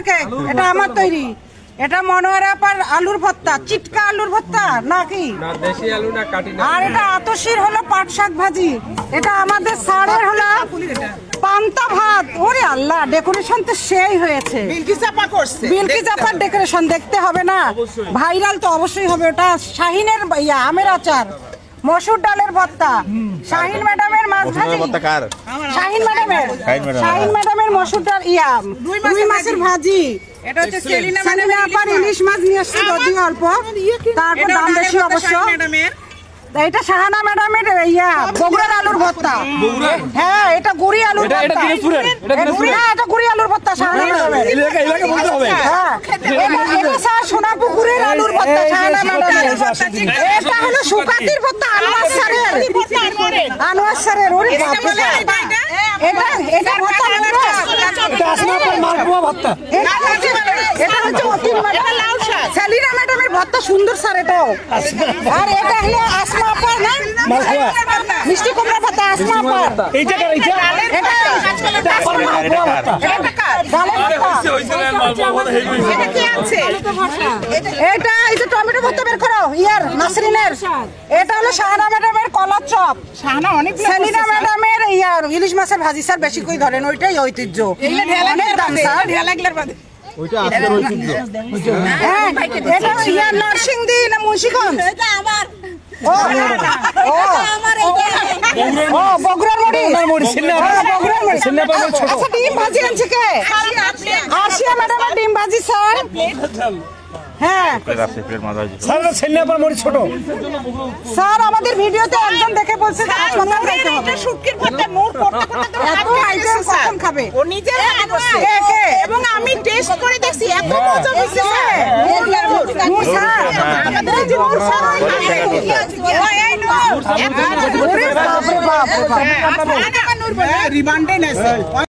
Cake, এটা আমার তৈরি। এটা মনোয়ারা পার আলুর ভর্তা, চিটকা আলুর ভর্তা নাকি না দেশি আলু না কাটি না। আর এটা আতশির হলো পাট শাক ভাজি। এটা আমাদের স্যারের হলো পান্তা ভাত। ওরে আল্লাহ, ডেকোরেশন তো সেই হয়েছে। বিলকি চাপা করছে, বিলকি চাপার ডেকোরেশন দেখতে হবে না? ভাইরাল তো অবশ্যই হবে। ওটা শাহিনের আমের আচার, মসুর ডালের ভর্তা, শাহিন ম্যাডামের মাছ ভাজি। শাহিন ম্যাডামের মসুর ডাল রুই মাছের ভাজি। এটা হচ্ছে সেলিনা আপার ইলিশ মাছ নিয়ে আসছে, যদি অল্প, তারপর দাম বেশি অবশ্য। এটা শাহানা ম্যাডামের বগুড়ার আলুর ভর্তা। হ্যাঁ, এটা গুড়ি আলুর ভর্তা। এটা গুড়ি আলুর ভর্তা শাহানা ম্যাডামের। হ্যাঁ, এটা স্যার সোনাপুকুরের আলুর ভর্তা শাহানা ম্যাডামের। এটা হলো সুকাতির ভর্তা আনোয়ার স্যারের। ওরে বাবা, এটা ভর্তা সেলিনা ম্যাডামের ভর্তা সুন্দর স্যার এটাও। আর এটা হলো আসমা আপার না মিষ্টি কুমড়া ভর্তা, আসমা আপার। এটা এই যে টমেটো ভর্তা বের করো নাসরিনের। এটা হলো শাহানা ম্যাডামের কলার চপ। সেলিনা ম্যাডামের ইলিশ মাছের ভাজি। স্যার বেশি করে ধরেন, ওইটাই ঐতিহ্য। অনেক দাম স্যার। নরসিংদী না মুন্সিগঞ্জ? বগুড়ার মুড়ি। আচ্ছা, ডিম ভাজি আনছে কে? আরশিয়া ম্যাডামের ডিম ভাজি স্যার। হ্যাঁ স্যার, আমাদের ভিডিওতে একজন দেখে বলছে খাবে এবং আমি টেস্ট করে দেখছি এত মজা হয়েছে রিমান্ডে